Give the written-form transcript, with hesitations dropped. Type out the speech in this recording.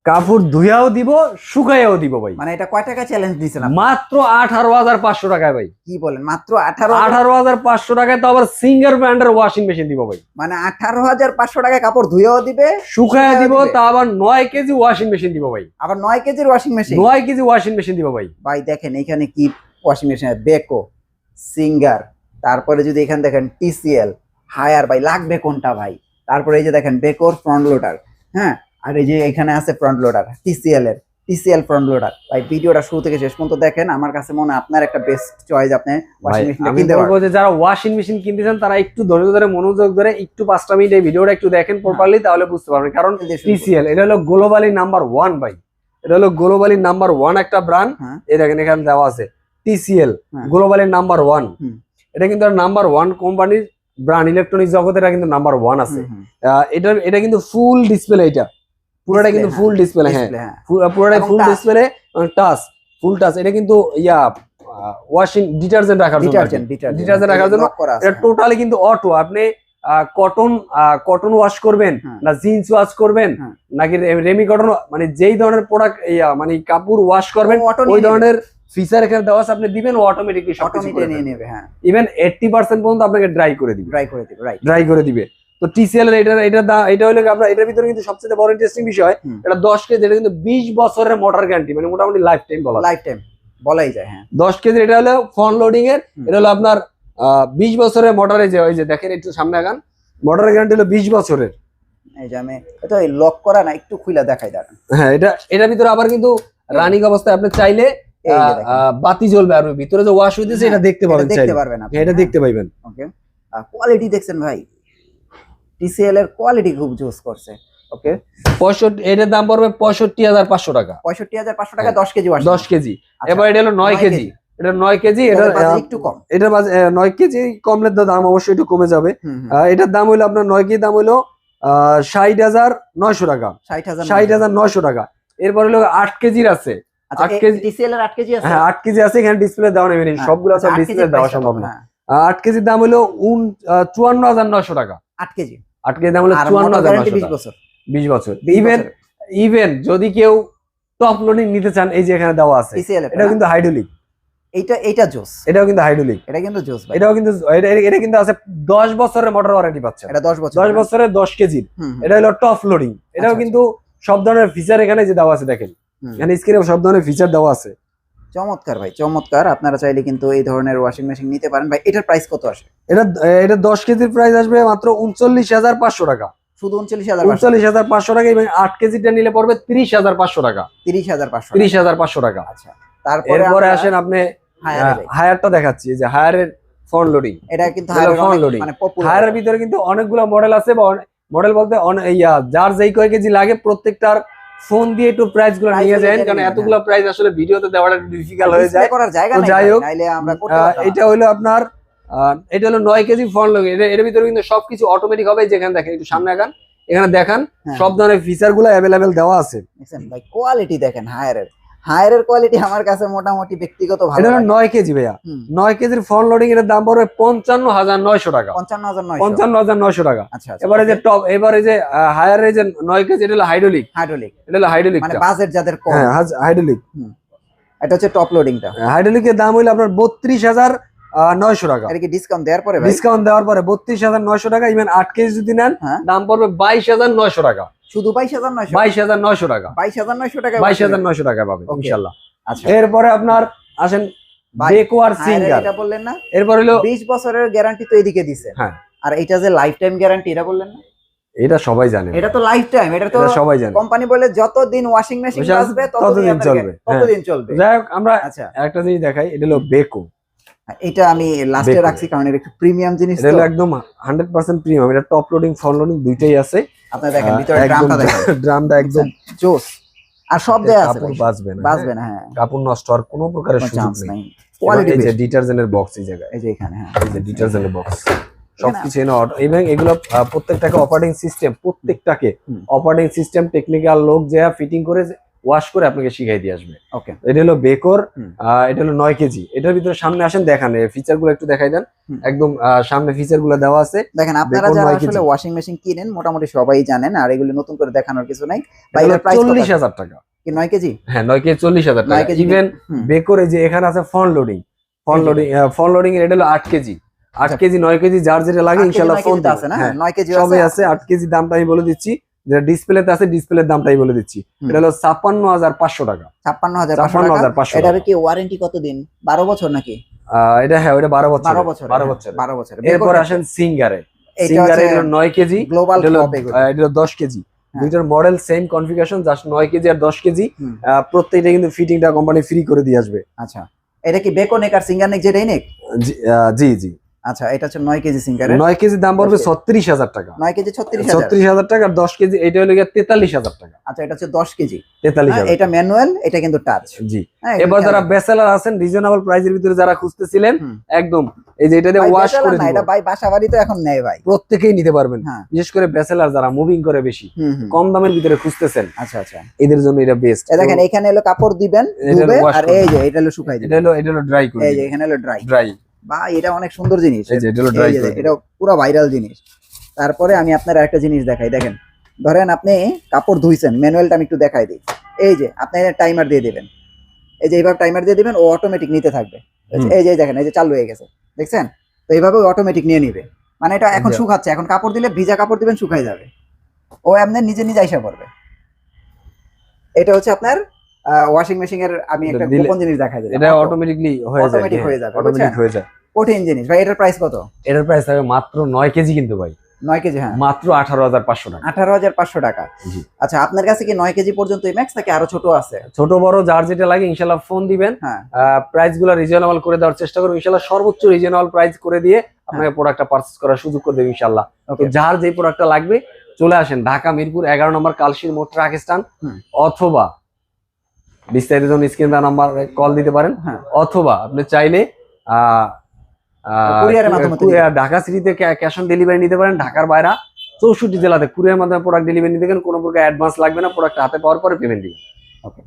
কাপড় ধুইয়াও দিব, শুকাইয়াও দিব ভাই। মানে এটা কয় টাকা চ্যালেঞ্জ দিচ্ছেন আপনি? মাত্র 18,500 টাকায় ভাই। কি বলেন, মাত্র 18,000? 18,500 টাকায় তো আবার সিঙ্গার ব্র্যান্ডের ওয়াশিং মেশিন দিব ভাই। মানে 18,500 টাকায় কাপড় ধুয়েও দিবে, শুকাইয়া দিব, তা আবার 9 কেজি ওয়াশিং মেশিন দিব ভাই। আবার 9 কেজির washing machine? 9 KG washing machine দিব ভাই। ভাই দেখেন এখানে কি ওয়াশিং মেশিন, বেকো, সিঙ্গার, তারপরে যদি এখানে দেখেন টিসিএল, হায়ার, ভাই লাগবে কোনটা ভাই? তারপরে এই যে দেখেন বেকোর ফ্রন্ট লোডার, হ্যাঁ, আর এই যে এখানে আছে front loader TCL front loader. ভাই ভিডিওটা শুরু থেকে শেষ পর্যন্ত দেখেন, আমার কাছে মনে হয় আপনার একটা বেস্ট চয়েস। আপনি ওয়াশিং মেশিনটা কিনতে পারবেন। যে যারা ওয়াশিং মেশিন কিনতে চান তারা একটু ধৈর্য ধরে মনোযোগ ধরে একটু 5টা মিনিট এই ভিডিওটা একটু দেখেন প্রপারলি, তাহলে বুঝতে পারবেন। কারণ টিসিএল এটা হলো গ্লোবালি নাম্বার 1 ভাই। এটা হলো গ্লোবালি নাম্বার 1 একটা ব্র্যান্ড। এই দেখেন এখানে দেওয়া আছে টিসিএল গ্লোবালি নাম্বার 1। এটা কিন্তু নাম্বার 1 কোম্পানির ব্র্যান্ড, ইলেকট্রনিক জগতে এটা কিন্তু নাম্বার 1 আছে। এটা কিন্তু ফুল ডিসপ্লে, এটা পুরোটা কিন্তু ফুল ডিসপ্লে। হ্যাঁ, পুরোটাই ফুল ডিসপ্লে, টাচ, ফুল টাচ। এটা কিন্তু ওয়াশিং ডিটারজেন্ট রাখার জন্য, ডিটারজেন্ট রাখার জন্য। এটা টোটালি কিন্তু অটো। আপনি কটন ওয়াশ করবেন না জিন্স ওয়াশ করবেন নাকি রেমি কটন, মানে যেই ধরনের প্রোডাক্ট মানে কাপড় ওয়াশ করবেন ওই ধরনের ফিচার এখানে দেওয়া আছে। আপনি দিবেন ও অটোমেটিকলি নিয়ে নেবে। হ্যাঁ, ইভেন 80% পর্যন্ত আপনাকে ড্রাই করে দিবে। তো টিসিএল এর এটা হলো আপনার, এটার ভিতরে কিন্তু সবচেয়ে বড় ইন্টারেস্টিং বিষয়, এটা 10 কেজি, এটা কিন্তু 20 বছরের মোটর গ্যারান্টি, মানে মোটামুটি লাইফ টাইম বলাই যায়। হ্যাঁ, 10 কেজি এটা হলো ফ্রন্ট লোডিং এর, এটা হলো আপনার 20 বছরের মোটরে। যে ওই যে দেখেন একটু সামনে আগান, মোটরের গ্যারান্টি হলো 20 বছরের। এই যে আমি এটা লক করা না, একটু খুলে দেখাই দাঁড়ান। হ্যাঁ, এটার ভিতরে আবার কিন্তু রানিং অবস্থায় আপনি চাইলে বাতি জ্বলবে, আর ভিতরে যে ওয়াশ হইতেছে এটা দেখতে পাবেন, এটা দেখতে পাইবেন। ওকে, কোয়ালিটি দেখছেন ভাই, টিসিএল এর কোয়ালিটি খুব জোস করছে। ওকে, 65, এটার দাম পড়বে 65,500 টাকা। 65,500 টাকা 10 কেজি ওয়াশ, 10 কেজি। এবার এটা হলো 9 কেজি, এটা 9 কেজি, এটা একটু কম। এটা 9 কেজি কমলে তো দাম অবশ্যই একটু কমে যাবে। এটার দাম হলো আপনার 9 কেজি দাম হলো 60,900 টাকা, 60,900 টাকা। এরপর হলো 8 কেজির আছে, 8 কেজি টিসিএল এর 8 কেজি আছে। হ্যাঁ, 8 কেজি আছে, এখানে ডিসপ্লে দেওয়া নেই, সবগুলো সব ডিসপ্লে দেওয়া সম্ভব না। 8 কেজির দাম হলো 54,900 টাকা। 8 কেজি দাম হলো 54,900 20 বছর। 20 বছর। ইভেন যদি কেউ টপ লোডিং নিতে চান, এই যে এখানে দেওয়া আছে, এটা কিন্তু হাইড্রোলিক। এইটা জোস, এটাও কিন্তু হাইড্রোলিক, এটা কিন্তু জোস ভাই। এটাও কিন্তু এটা কিন্তু আছে 10 বছরের মোটর ওয়ারেন্টি পাচ্ছেন। এটা 10 বছরের 10 কেজি। এটা হলো টপ লোডিং। এটাও কিন্তু সব ধরনের ফিচার এখানে যে দেওয়া আছে দেখেন, এখানে স্ক্রিনে সব ধরনের ফিচার দেওয়া আছে। চমৎকার ভাই, চমৎকার। আপনারা চাইলে কিন্তু এই ধরনের ওয়াশিং মেশিন নিতে পারেন। ভাই এটার প্রাইস কত আসে? এটা 10 কেজির প্রাইস আসবে মাত্র 39,500 টাকা। শুধু 39,500 টাকা। এবং 8 কেজিটা নিলে পড়বে 30,500 টাকা। 30,500 টাকা। আচ্ছা, এরপরে আসেন আপনি হায়ারটা দেখাচ্ছি, যে হায়ারের ফ্রন্ট লোডিং। এটা কিন্তু ফ্রন্ট লোডিং, হায়ারের ভিতরে কিন্তু অনেকগুলো মডেল আছে, বা মডেল বলতে যার যেই কয় কেজি লাগে প্রত্যেকটার ফোন দিয়ে একটু প্রাইস গুলো নিয়ে যায়, কারণ এতগুলো প্রাইস আসলে ভিডিওতে দেওয়াটা ডিফিকাল্ট হয়ে যায়। যাই হোক, এটা হলো আপনার এটা হলো 9 কেজি ফ্রন্ট লোডিং। এর ভিতরে কিন্তু সবকিছু অটোমেটিক হবে। যেখানে দেখেন একটু সামনে আগান, এখানে দেখান সব ধরনের ফিচার গুলো অ্যাভেলেবেল দেওয়া আছে। ভাই কোয়ালিটি দেখেন, হায়ারের কোয়ালিটি আমার কাছে মোটামুটি ব্যক্তিগত ভালো। এটা হলো 9 কেজি ভাইয়া, 9 কেজির ফ্রন্ট লোডিং এর দাম পড়বে 55,900 টাকা। 55,900 টাকা। আচ্ছা, এবারে যে টপ, এবারে যে হায়ারের যে 9 কেজি, এটা হলো হাইড্রোলিক। এটা হলো হাইড্রোলিক, মানে বাজেট যাদের কম। হ্যাঁ, হাইড্রোলিক। এটা হচ্ছে টপ লোডিংটা। হাইড্রোলিকের দাম হলো আপনার 32,900 টাকা। এটা কি ডিসকাউন্ট দেওয়ার পরে? ডিসকাউন্ট দেওয়ার পরে 32,900 টাকা। ইভেন 8 কেজি যদি নেন দাম পড়বে 22,900 টাকা। শুধু 22,900? 22,900 টাকা। 22,900 টাকা, 22,900 টাকা পাবেন ইনশাআল্লাহ। আচ্ছা, এরপরে আপনার আসেন বেকো আর সিঙ্গার। এটা বললেন না? এরপর হলো 20 বছরের গ্যারান্টি তো এদিকে দিছে। হ্যাঁ, আর এটা যে লাইফ টাইম গ্যারান্টি, এটা বললেন না? এটা সবাই জানে, এটা তো লাইফ টাইম। এটা তো সবাই জানে। কোম্পানি বলে যতদিন ওয়াশিং মেশিন আসবে ততদিন চলবে। যাই হোক, আমরা একটা জিনিস দেখাই, এটা হলো বেকো। এটা আমি লাস্টে রাখছি কারণ এটা একটু প্রিমিয়াম জিনিস। এটা হলো একদম 100% প্রিমিয়াম। এটা টপ লোডিং ফ্রন্ট লোডিং দুইটাই আছে। আপনারা দেখেন ভিতরে ড্রামটা দেখেন, ড্রামটা একদম জোস। আর সব দেয়া আছে, কাপড় বাজবে না। হ্যাঁ, কাপড় নষ্ট হওয়ার কোনো প্রকারের সুযোগ নেই। কোয়ালিটি, এই যে ডিটারজেন্টের বক্স, এই জায়গায়, এই যে এখানে, হ্যাঁ, এই যে ডিটারজেন্টের বক্স সবকিছু এনে এবং এগুলো প্রত্যেকটাকে অপারেটিং সিস্টেম টেকনিক্যাল লোক যে ফিটিং করে ওয়াশ করে আপনাকে শিখাই দিয়ে আসবে। ওকে, এটা হলো বেকর, হুম। এটা হলো 9 কেজি। এটার ভিতরে সামনে আসেন দেখান, ফিচার গুলো একটু দেখাই দেন। হুম। একদম সামনে ফিচার গুলো দেওয়া আছে। দেখেন আপনারা বেকর যারা 9 আসলে কেজি। ওয়াশিং মেশিন কিনেন মোটামুটি সবাই জানেন, আর এগুলো নতুন করে দেখানোর কিছু নাই। এটা হলো 40,000 টাকা। কি 9 কেজি? হ্যাঁ 9 কেজি 40,000 9 টাকা। কেজি ইভেন হুম। বেকরে যে এখানে আছে ফ্রন্ট লোডিং, ফ্রন্ট লোডিং এর এটা হলো 8 কেজি। 8 আচ্ছা। কেজি 9 কেজি যার যেটা লাগে 8 কেজি, ইনশাআল্লাহ 9 ফোন কেজি তো আছে না? হ্যাঁ 9 কেজি সবই আছে। 8 কেজি দামটা আমি বলে দিচ্ছি, যেটা ডিসপ্লেতে আছে ডিসপ্লের দামটাই বলে দিচ্ছি। হুম। এটা হলো 56,500 টাকা। 56,500 টাকা। এটার কি ওয়ারেন্টি কতদিন? 12 বছর নাকি? এটা হ্যাঁ ওটা 12 বছর। 12 বছর, 12 বছর। 12 বছর। এরপর আসেন সিঙ্গারে। এটা সিঙ্গারে হচ্ছে হলো 9 কেজি, গ্লোবাল এটা হলো টপ এগুলো। এটা হলো 10 কেজি। হ্যাঁ। দুইটার model same configuration, just 9 KG আর 10 কেজি। হুম। প্রত্যেকটা কিন্তু ফিটিংটা কোম্পানি ফ্রি করে দিয়ে আসবে। আচ্ছা, এটা কি বেকো নেক আর সিঙ্গার নেক যেটাই নেক? জি জি। আচ্ছা, এটা হচ্ছে 9 কেজি সিঙ্গারের। 9 কেজি দাম পড়বে 10 36,000 টাকা। 9 কেজি 36,000। 36,000 টাকা। আর 10 কেজি এটা হলো গিয়ে 43,000 টাকা। আচ্ছা, এটা হচ্ছে 10 কেজি। 43,000। এটা ম্যানুয়াল, এটা কিন্তু টাচ। জি। হ্যাঁ, এবার যারা বেসেলার আছেন রিজনেবল প্রাইসের ভিতরে যারা খুঁজতেছিলেন, হুম। একদম এই যে এটা দিয়ে ওয়াশ করে না, দিব, এটা ভাই বাসাবাড়ি তো এখন নেয় ভাই। প্রত্যেকেই নিতে পারবেন। হ্যাঁ। বিশেষ করে ব্যাচেলার যারা মুভিং করে বেশি, হুম হুম। কম দামের ভিতরে খুঁজতেছেন, আচ্ছা আচ্ছা, এদের জন্য এটা বেস্ট। দেখেন এখানে হলো কাপড় দিবেন এটা ধুবে, wash আর করবে। এই যে এটা হলো শুকাই দিবেন। এটা হলো ড্রাই করে এই যে এখানে হলো ড্রাই। ড্রাই। বা এটা অনেক সুন্দর জিনিস। এই যে এটা হলো ড্রাই করে এটা পুরো ভাইরাল জিনিস। তারপরে আমি আপনার একটা জিনিস দেখাই, দেখেন ধরেন আপনি কাপড় ধুইছেন, ম্যানুয়ালটা আমি একটু দেখাই দিই। এই যে আপনি টাইমার দিয়ে দিবেন, এই যে এইভাবে টাইমার দিয়ে দিবেন, ও অটোমেটিক নিতে থাকবে। এই যে দেখেন, এই যে চালু হয়ে গেছে, দেখছেন? তো এইভাবে অটোমেটিক নিয়ে নিবে। মানে এটা এখন শুকাচ্ছে, এখন কাপড় দিলে ভিজা কাপড় দিবেন, শুকাই যাবে, ও এমনি নিজে নিজে আইসা পড়বে। এটা হচ্ছে আপনার ওয়াশিং মেশিনের আমি একটা গোপন জিনিস দেখাই দিই, এটা অটোমেটিকলি হয়ে যায়। অটোমেটিক হয়ে যাবে, অটোমেটিক হয়ে যায়। কঠিন জিনিস ভাই। এটার প্রাইস কত? এটার প্রাইস থাকবে মাত্র 9 কেজি কিন্তু ভাই, 9 কেজি। হ্যাঁ, মাত্র 18,500 টাকা। 18,500 টাকা। জি। আচ্ছা, আপনার কাছে কি 9 কেজি পর্যন্ত ম্যাক্স নাকি আরো ছোট আছে? ছোট বড় যার যেটা লাগে ইনশাআল্লাহ ফোন দিবেন, হ্যাঁ, প্রাইস গুলো রিজনেবল করে দেওয়ার চেষ্টা করব ইনশাআল্লাহ। সর্বোচ্চ রিজনেবল প্রাইস করে দিয়ে আপনাকে প্রোডাক্টটা পারচেজ করার সুযোগ করে দেব ইনশাআল্লাহ। তো যার যে প্রোডাক্টটা লাগবে চলে আসেন ঢাকা মিরপুর 11 নম্বর কালশির মোড় ট্রাক স্ট্যান্ড, অথবা বিস্তারিত জন্য স্ক্রিন দেওয়া নাম্বার কল দিতে পারেন, অথবা আপনি চাইলে ঢাকা সিটিতে ক্যাশ অন ডেলিভারি নিতে পারেন। ঢাকার বাইরে 64 জেলাতে কুরিয়ার মাধ্যমে প্রোডাক্ট ডেলিভারি নিতে গেলে কোনো প্রকার অ্যাডভান্স লাগবে না, প্রোডাক্ট হাতে পাওয়ার পরে পেমেন্ট দিবেন। ওকে।